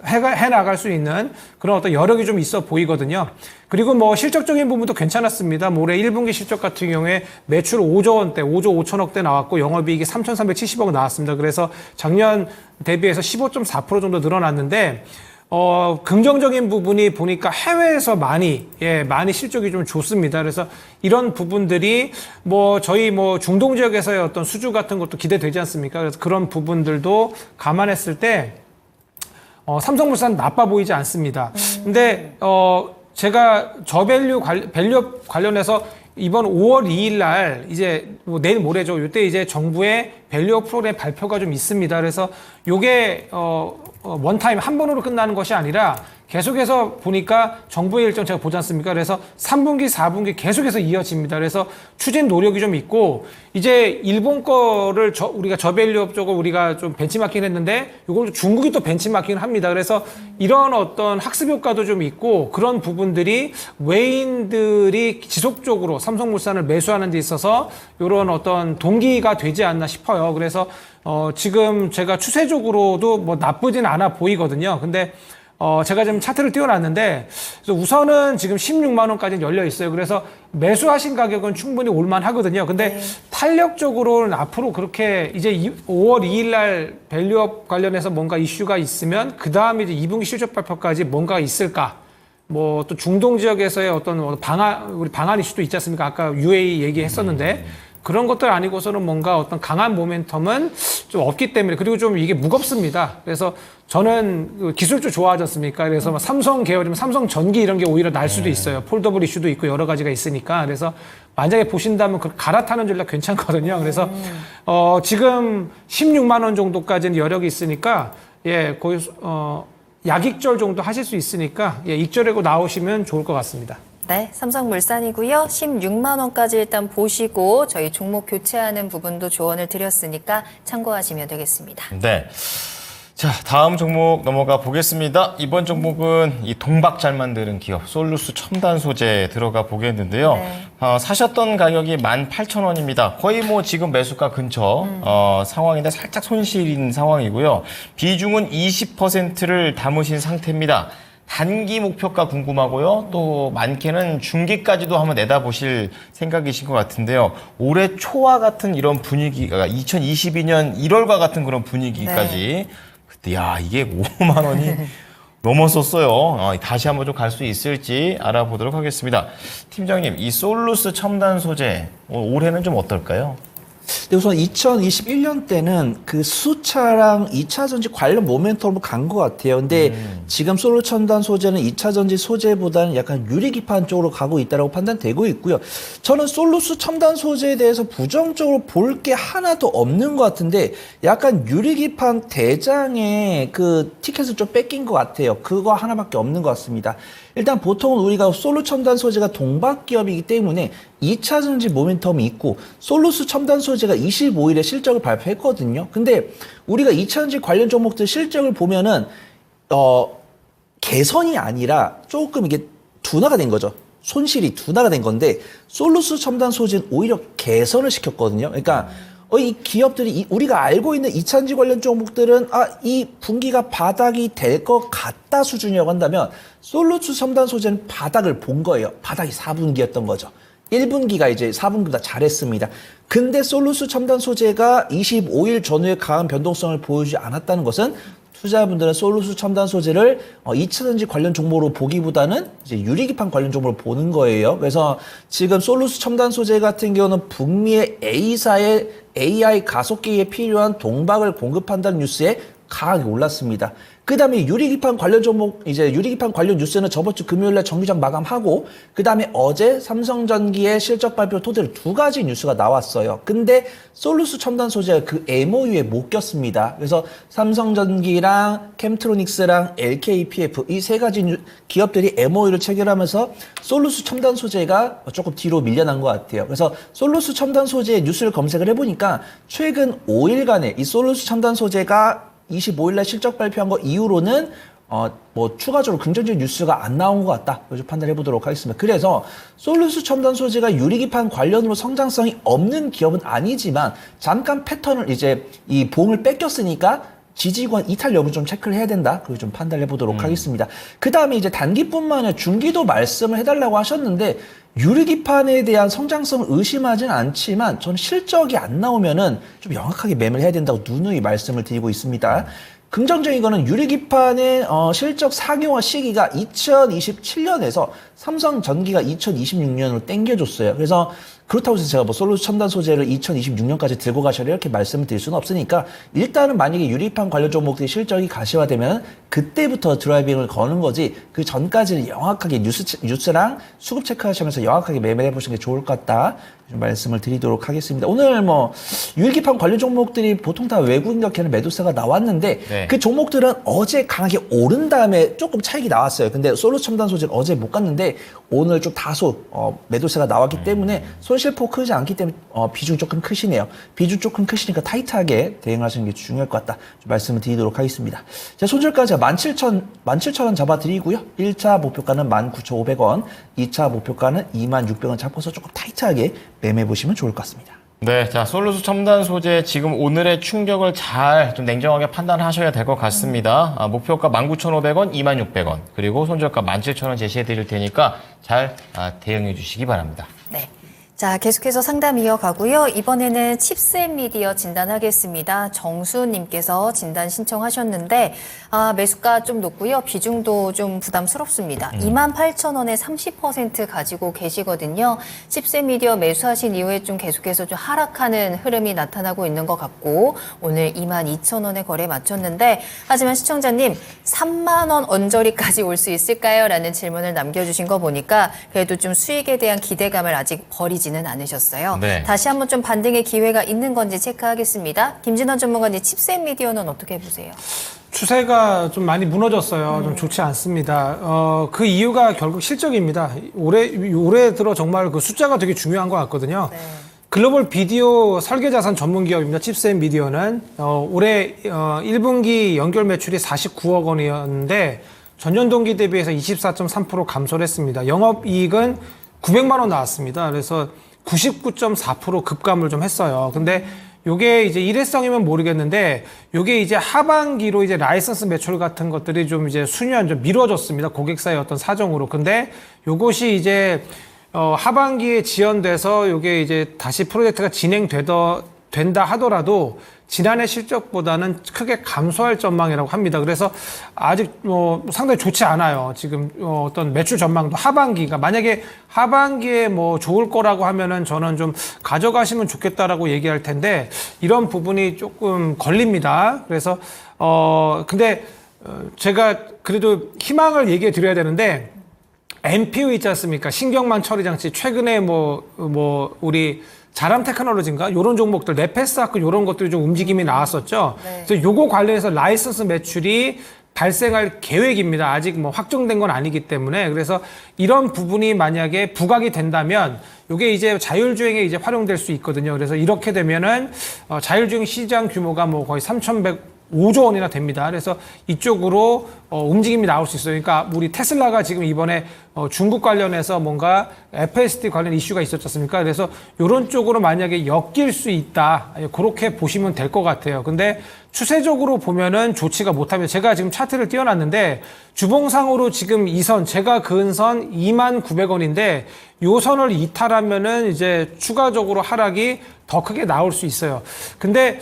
해 나갈 수 있는 그런 어떤 여력이 좀 있어 보이거든요. 그리고 뭐 실적적인 부분도 괜찮았습니다. 뭐 올해 1분기 실적 같은 경우에 매출 5조 원대, 5조 5천억대 나왔고 영업이익이 3,370억 나왔습니다. 그래서 작년 대비해서 15.4% 정도 늘어났는데 긍정적인 부분이 보니까 해외에서 많이 실적이 좀 좋습니다. 그래서 이런 부분들이 뭐 저희 뭐 중동 지역에서의 어떤 수주 같은 것도 기대되지 않습니까? 그래서 그런 부분들도 감안했을 때 삼성물산 나빠 보이지 않습니다. 근데 제가 저밸류 밸류업 관련해서 이번 5월 2일 날 이제 뭐 내일 모레죠. 이때 이제 정부의 밸류업 프로그램 발표가 좀 있습니다. 그래서 요게 원타임 한 번으로 끝나는 것이 아니라 계속해서 보니까 정부의 일정 제가 보지 않습니까? 그래서 3분기, 4분기 계속해서 이어집니다. 그래서 추진 노력이 좀 있고, 이제 일본 거를 우리가 저밸류업 쪽을 우리가 좀 벤치마킹 했는데, 이걸 중국이 또 벤치마킹을 합니다. 그래서 이런 어떤 학습 효과도 좀 있고, 그런 부분들이 외인들이 지속적으로 삼성물산을 매수하는 데 있어서 이런 어떤 동기가 되지 않나 싶어요. 그래서 지금 제가 추세적으로도 뭐 나쁘진 않아 보이거든요. 근데 제가 지금 차트를 띄워놨는데, 그래서 우선은 지금 16만 원까지 열려 있어요. 그래서 매수하신 가격은 충분히 올만하거든요. 근데 탄력적으로는 앞으로 그렇게 이제 5월 2일 날 밸류업 관련해서 뭔가 이슈가 있으면 그 다음에 이제 2분기 실적 발표까지 뭔가 있을까? 뭐 또 중동 지역에서의 어떤 우리 방한 이슈도 있지 않습니까? 아까 UAE 얘기했었는데. 그런 것들 아니고서는 뭔가 어떤 강한 모멘텀은 좀 없기 때문에, 그리고 좀 이게 무겁습니다. 그래서 저는 기술주 좋아하지 않습니까? 그래서 막 삼성 계열이면 삼성 전기 이런 게 오히려 날 수도 있어요. 폴더블 이슈도 있고 여러 가지가 있으니까. 그래서 만약에 보신다면 그 갈아타는 전략 괜찮거든요. 그래서 지금 16만 원 정도까지는 여력이 있으니까 거의 약익절 정도 하실 수 있으니까 익절하고 나오시면 좋을 것 같습니다. 네, 삼성물산이고요. 16만 원까지 일단 보시고 저희 종목 교체하는 부분도 조언을 드렸으니까 참고하시면 되겠습니다. 네. 자, 다음 종목 넘어가 보겠습니다. 이번 종목은 이 동박 잘 만드는 기업 솔루스 첨단 소재 들어가 보겠는데요. 네. 사셨던 가격이 18,000원입니다. 거의 뭐 지금 매수가 근처 상황인데 살짝 손실인 상황이고요. 비중은 20%를 담으신 상태입니다. 단기 목표가 궁금하고요. 또 많게는 중기까지도 한번 내다보실 생각이신 것 같은데요. 올해 초와 같은 이런 분위기가 2022년 1월과 같은 그런 분위기까지 그때 이게 5만 원이 넘었었어요. 다시 한번 좀 갈 수 있을지 알아보도록 하겠습니다. 팀장님, 이 솔루스 첨단 소재 올해는 좀 어떨까요? 근데 우선 2021년 때는 그 수차랑 2차 전지 관련 모멘텀으로 간 것 같아요. 근데 지금 솔루 첨단 소재는 2차 전지 소재보다는 약간 유리기판 쪽으로 가고 있다고 판단되고 있고요. 저는 솔루스 첨단 소재에 대해서 부정적으로 볼 게 하나도 없는 것 같은데, 약간 유리기판 대장의 그 티켓을 좀 뺏긴 것 같아요. 그거 하나밖에 없는 것 같습니다. 일단 보통은 우리가 솔루 첨단 소재가 동박 기업이기 때문에 2차 전지 모멘텀이 있고, 솔루스 첨단 소재가 25일에 실적을 발표했거든요. 근데 우리가 2차 전지 관련 종목들 실적을 보면은 개선이 아니라 조금 이게 둔화가 된 거죠. 손실이 둔화가 된 건데, 솔루스 첨단 소재는 오히려 개선을 시켰거든요. 그러니까 이 기업들이 우리가 알고 있는 2차 전지 관련 종목들은 이 분기가 바닥이 될 것 같다 수준이라고 한다면, 솔루스 첨단 소재는 바닥을 본 거예요. 바닥이 4분기였던 거죠. 1분기가 이제 4분기보다 잘했습니다. 근데 솔루스 첨단 소재가 25일 전후에 강한 변동성을 보여주지 않았다는 것은, 투자자분들은 솔루스 첨단 소재를 2차 전지 관련 종목으로 보기보다는 이제 유리기판 관련 종목으로 보는 거예요. 그래서 지금 솔루스 첨단 소재 같은 경우는 북미의 A사의 AI 가속기에 필요한 동박을 공급한다는 뉴스에 강하게 올랐습니다. 그 다음에 유리기판 관련 종목, 이제 유리기판 관련 뉴스는 저번 주 금요일날 정규장 마감하고, 그 다음에 어제 삼성전기의 실적 발표 토대로 2가지 뉴스가 나왔어요. 근데 솔루스 첨단 소재가 그 MOU에 못 꼈습니다. 그래서 삼성전기랑 캠트로닉스랑 LKPF 이 3가지 기업들이 MOU를 체결하면서 솔루스 첨단 소재가 조금 뒤로 밀려난 것 같아요. 그래서 솔루스 첨단 소재의 뉴스를 검색을 해보니까 최근 5일간에 이 솔루스 첨단 소재가 25일날 실적 발표한 거 이후로는 뭐 추가적으로 긍정적인 뉴스가 안 나온 것 같다. 이렇게 판단해 보도록 하겠습니다. 그래서 솔루스 첨단 소재가 유리기판 관련으로 성장성이 없는 기업은 아니지만 잠깐 패턴을 이제 이 봉을 뺏겼으니까 지지권 이탈 여부 좀 체크를 해야 된다. 그걸 좀 판단해 보도록 하겠습니다. 그 다음에 이제 단기뿐만 아니라 중기도 말씀을 해달라고 하셨는데 유리기판에 대한 성장성을 의심하진 않지만 저는 실적이 안 나오면은 좀 명확하게 매매를 해야 된다고 누누이 말씀을 드리고 있습니다. 긍정적인 거는 유리기판의 실적 상용화 시기가 2027년에서 삼성전기가 2026년으로 땡겨줬어요. 그래서 그렇다고 해서 제가 뭐 솔루스 첨단 소재를 2026년까지 들고 가셔라 이렇게 말씀을 드릴 수는 없으니까 일단은 만약에 유리판 관련 종목들이 실적이 가시화되면 그때부터 드라이빙을 거는 거지 그 전까지는 영확하게 뉴스랑 수급 체크하시면서 영확하게 매매를 해보시는 게 좋을 것 같다. 좀 말씀을 드리도록 하겠습니다. 오늘 뭐 유리기판 관련 종목들이 보통 다 외국인 격해는 매도세가 나왔는데 네. 그 종목들은 어제 강하게 오른 다음에 조금 차익이 나왔어요. 근데 솔루스 첨단 소재는 어제 못 갔는데 오늘 좀 다소 매도세가 나왔기 때문에 손실폭 크지 않기 때문에 비중 조금 크시네요. 비중 조금 크시니까 타이트하게 대응하시는 게 중요할 것 같다. 좀 말씀을 드리도록 하겠습니다. 자, 손절가가 17,000원 잡아드리고요. 1차 목표가는 19,500원, 2차 목표가는 26,000원 잡고서 조금 타이트하게 매매해 보시면 좋을 것 같습니다. 네, 자, 솔루스 첨단 소재 지금 오늘의 충격을 잘 좀 냉정하게 판단하셔야 될 것 같습니다. 목표가 19,500원, 26,000원, 그리고 손절가 17,000원 제시해 드릴 테니까 잘 대응해 주시기 바랍니다. 네. 자, 계속해서 상담 이어가고요. 이번에는 칩스앤미디어 진단하겠습니다. 정수님께서 진단 신청하셨는데 매수가 좀 높고요. 비중도 좀 부담스럽습니다. 28,000원에 30% 가지고 계시거든요. 칩스앤미디어 매수하신 이후에 좀 계속해서 좀 하락하는 흐름이 나타나고 있는 것 같고 오늘 22,000원에 거래 마쳤는데 하지만 시청자님 3만 원 언저리까지 올 수 있을까요? 라는 질문을 남겨주신 거 보니까 그래도 좀 수익에 대한 기대감을 아직 버리지는 않으셨어요. 네. 다시 한번 좀 반등의 기회가 있는 건지 체크하겠습니다. 김진원 전문가님, 칩스앤미디어는 어떻게 보세요? 추세가 좀 많이 무너졌어요. 좀 좋지 않습니다. 그 이유가 결국 실적입니다. 올해 들어 정말 그 숫자가 되게 중요한 것 같거든요. 네. 글로벌 비디오 설계 자산 전문 기업입니다. 칩스앤미디어는 올해 1분기 연결 매출이 49억 원이었는데 전년 동기 대비해서 24.3% 감소를 했습니다. 영업이익은 900만 원 나왔습니다. 그래서 99.4% 급감을 좀 했어요. 근데 요게 이제 일회성이면 모르겠는데 요게 이제 하반기로 이제 라이선스 매출 같은 것들이 좀 이제 수년 좀 미뤄졌습니다. 고객사의 어떤 사정으로. 근데 요것이 이제 하반기에 지연돼서 요게 이제 다시 프로젝트가 된다 하더라도 지난해 실적보다는 크게 감소할 전망이라고 합니다. 그래서 아직 뭐 상당히 좋지 않아요. 지금 어떤 매출 전망도 하반기가 만약에 하반기에 뭐 좋을 거라고 하면은 저는 좀 가져가시면 좋겠다라고 얘기할 텐데 이런 부분이 조금 걸립니다. 그래서 근데 제가 그래도 희망을 얘기해 드려야 되는데 MPU 있지 않습니까? 신경망 처리 장치 최근에 우리 자람 테크놀로지인가? 요런 종목들, 네페스아크 요런 것들이 좀 움직임이 나왔었죠. 네. 그래서 요거 관련해서 라이선스 매출이 발생할 계획입니다. 아직 뭐 확정된 건 아니기 때문에. 그래서 이런 부분이 만약에 부각이 된다면 요게 이제 자율주행에 이제 활용될 수 있거든요. 그래서 이렇게 되면은 자율주행 시장 규모가 뭐 거의 3,105조 원이나 됩니다. 그래서 이쪽으로 움직임이 나올 수 있어요. 그러니까 우리 테슬라가 지금 이번에 중국 관련해서 뭔가 FSD 관련 이슈가 있었지 않습니까? 그래서 이런 쪽으로 만약에 엮일 수 있다. 그렇게 보시면 될 것 같아요. 근데 추세적으로 보면은 좋지가 못하면 제가 지금 차트를 띄워놨는데 주봉상으로 지금 이 선, 제가 그은 선 29,900원인데 요 선을 이탈하면은 이제 추가적으로 하락이 더 크게 나올 수 있어요. 근데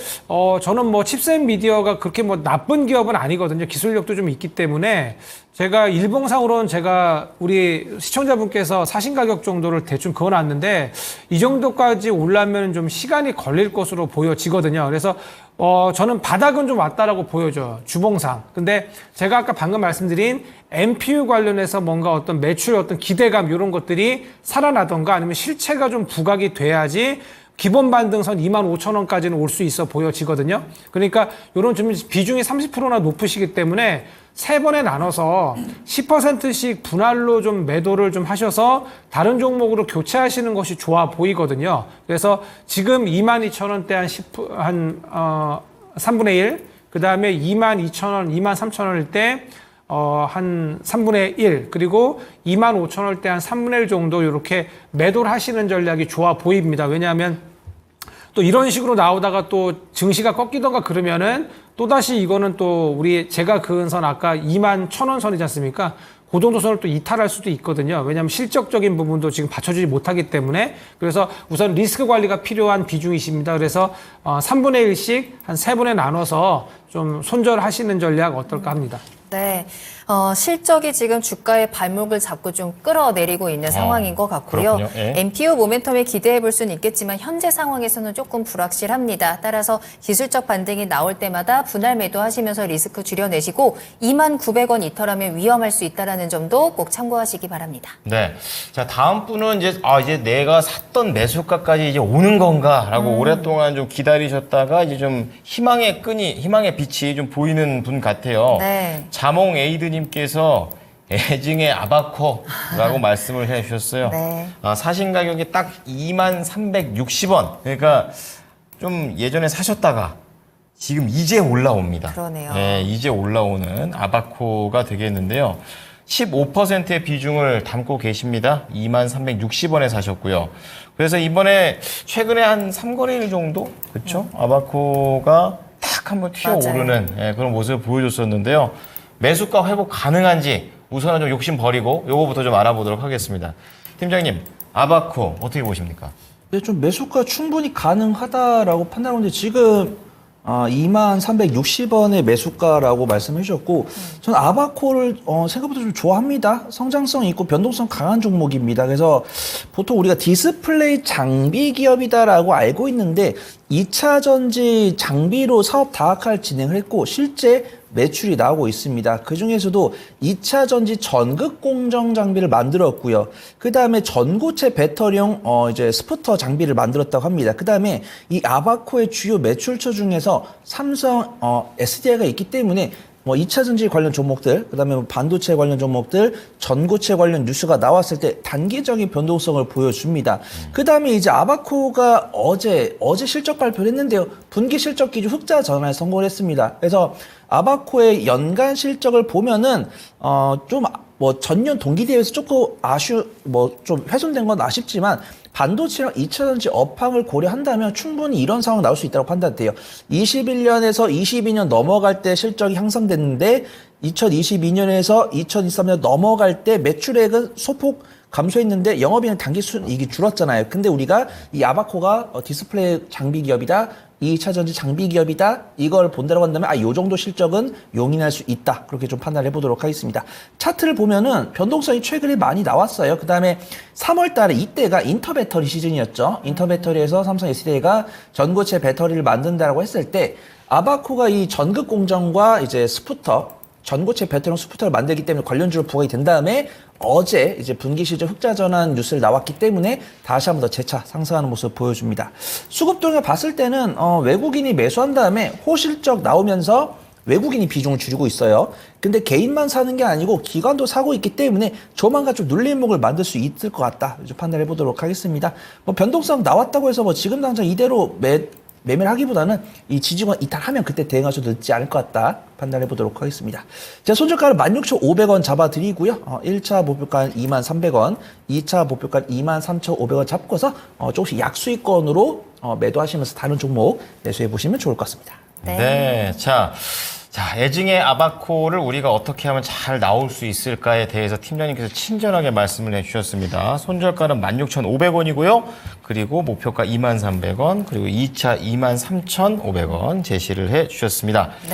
저는 뭐 칩스앤미디어가 그렇게 뭐 나쁜 기업은 아니거든요. 기술력도 좀 있기 때문에 때문에 제가 일봉상으로는 제가 우리 시청자분께서 사신 가격 정도를 대충 그어놨는데 이 정도까지 올라면 좀 시간이 걸릴 것으로 보여지거든요. 그래서 저는 바닥은 좀 왔다라고 보여져요. 주봉상. 근데 제가 아까 방금 말씀드린 MPU 관련해서 뭔가 어떤 매출 어떤 기대감 이런 것들이 살아나던가 아니면 실체가 좀 부각이 돼야지 기본 반등선 25,000원까지는 올 수 있어 보여지거든요. 그러니까 이런 좀 비중이 30%나 높으시기 때문에 세 번에 나눠서 10%씩 분할로 좀 매도를 좀 하셔서 다른 종목으로 교체하시는 것이 좋아 보이거든요. 그래서 지금 22,000원대 한 3분의 1, 그 다음에 22,000원, 23,000원일 때 한 3분의 1, 그리고 25,000원대 한 3분의 1 정도 이렇게 매도를 하시는 전략이 좋아 보입니다. 왜냐하면 또 이런 식으로 나오다가 또 증시가 꺾이던가 그러면은 또다시 이거는 또 제가 그은 선 아까 21,000원 선이지 않습니까? 그 정도 선을 또 이탈할 수도 있거든요. 왜냐하면 실적적인 부분도 지금 받쳐주지 못하기 때문에. 그래서 우선 리스크 관리가 필요한 비중이십니다. 그래서 3분의 1씩 한 3분에 나눠서 좀 손절하시는 전략 어떨까 합니다. 네. 실적이 지금 주가의 발목을 잡고 좀 끌어내리고 있는 상황인 것 같고요. 그렇군요. 예. MPU 모멘텀에 기대해 볼 수는 있겠지만 현재 상황에서는 조금 불확실합니다. 따라서 기술적 반등이 나올 때마다 분할 매도하시면서 리스크 줄여내시고 29,000원 이탈하면 위험할 수 있다는 점도 꼭 참고하시기 바랍니다. 네. 자, 다음 분은 이제 내가 샀던 매수가까지 이제 오는 건가라고 오랫동안 좀 기다리셨다가 이제 좀 희망의 빛이 좀 보이는 분 같아요. 네. 자몽 에이드님께서 애증의 아바코라고 말씀을 해주셨어요. 네. 사신 가격이 딱 23,360원. 그러니까 좀 예전에 사셨다가 지금 이제 올라옵니다. 그러네요. 네, 이제 올라오는 아바코가 되겠는데요. 15%의 비중을 담고 계십니다. 23,360원에 사셨고요. 그래서 이번에 최근에 한 3거래일 정도? 그렇죠? 아바코가 탁 한번 튀어오르는 그런 모습을 보여줬었는데요. 매수가 회복 가능한지 우선은 좀 욕심 버리고 요거부터 좀 알아보도록 하겠습니다. 팀장님, 아바코 어떻게 보십니까? 네, 좀 매수가 충분히 가능하다라고 판단하는데 지금 23,360원의 매수가라고 말씀해 주셨고 저는 아바코를 생각보다 좀 좋아합니다. 성장성 있고 변동성 강한 종목입니다. 그래서 보통 우리가 디스플레이 장비 기업이다라고 알고 있는데 2차 전지 장비로 사업 다각화를 진행을 했고 실제 매출이 나오고 있습니다. 그 중에서도 2차 전지 전극 공정 장비를 만들었고요. 그 다음에 전고체 배터리용 이제 스푸터 장비를 만들었다고 합니다. 그 다음에 이 아바코의 주요 매출처 중에서 삼성 SDI가 있기 때문에 2차 전지 관련 종목들, 그 다음에 반도체 관련 종목들, 전고체 관련 뉴스가 나왔을 때 단기적인 변동성을 보여줍니다. 그 다음에 이제 아바코가 어제 실적 발표를 했는데요. 분기 실적 기준 흑자 전환에 성공을 했습니다. 그래서 아바코의 연간 실적을 보면은, 전년 동기 대비해서 조금 좀 훼손된 건 아쉽지만, 반도체랑 2차 전지 업황을 고려한다면 충분히 이런 상황 나올 수 있다고 판단돼요. 21년에서 22년 넘어갈 때 실적이 향상됐는데 2022년에서 2023년 넘어갈 때 매출액은 소폭 감소했는데 영업이익은 단기 순이익이 줄었잖아요. 근데 우리가 이 아바코가 디스플레이 장비 기업이다. 2차 전지 장비 기업이다. 이걸 본다고 한다면 요 정도 실적은 용인할 수 있다. 그렇게 좀 판단을 해보도록 하겠습니다. 차트를 보면은 변동성이 최근에 많이 나왔어요. 그 다음에 3월 달에 이때가 인터배터리 시즌이었죠. 인터배터리에서 삼성 SDI가 전고체 배터리를 만든다라고 했을 때 아바코가 이 전극 공정과 이제 전고체 배터리용 스푸터를 만들기 때문에 관련주로 부각이 된 다음에 어제 이제 분기 실적 흑자 전환 뉴스를 나왔기 때문에 다시 한번 더 재차 상승하는 모습을 보여줍니다. 수급 동향을 봤을 때는 외국인이 매수한 다음에 호실적 나오면서 외국인이 비중을 줄이고 있어요. 근데 개인만 사는 게 아니고 기관도 사고 있기 때문에 조만간 좀 눌림목을 만들 수 있을 것 같다. 좀 판단해 보도록 하겠습니다. 변동성 나왔다고 해서 지금 당장 이대로 매매를 하기보다는 이 지지권 이탈하면 그때 대응하셔도 늦지 않을 것 같다 판단해 보도록 하겠습니다. 제가 손절가를 16,500원 잡아드리고요. 1차 목표가는 23,300원, 2차 목표가는 23,500원 잡고서 조금씩 약수익권으로 매도하시면서 다른 종목 매수해 보시면 좋을 것 같습니다. 네. 자, 애증의 아바코를 우리가 어떻게 하면 잘 나올 수 있을까에 대해서 팀장님께서 친절하게 말씀을 해주셨습니다. 손절가는 16,500원이고요. 그리고 목표가 23,300원, 그리고 2차 23,500원 제시를 해주셨습니다.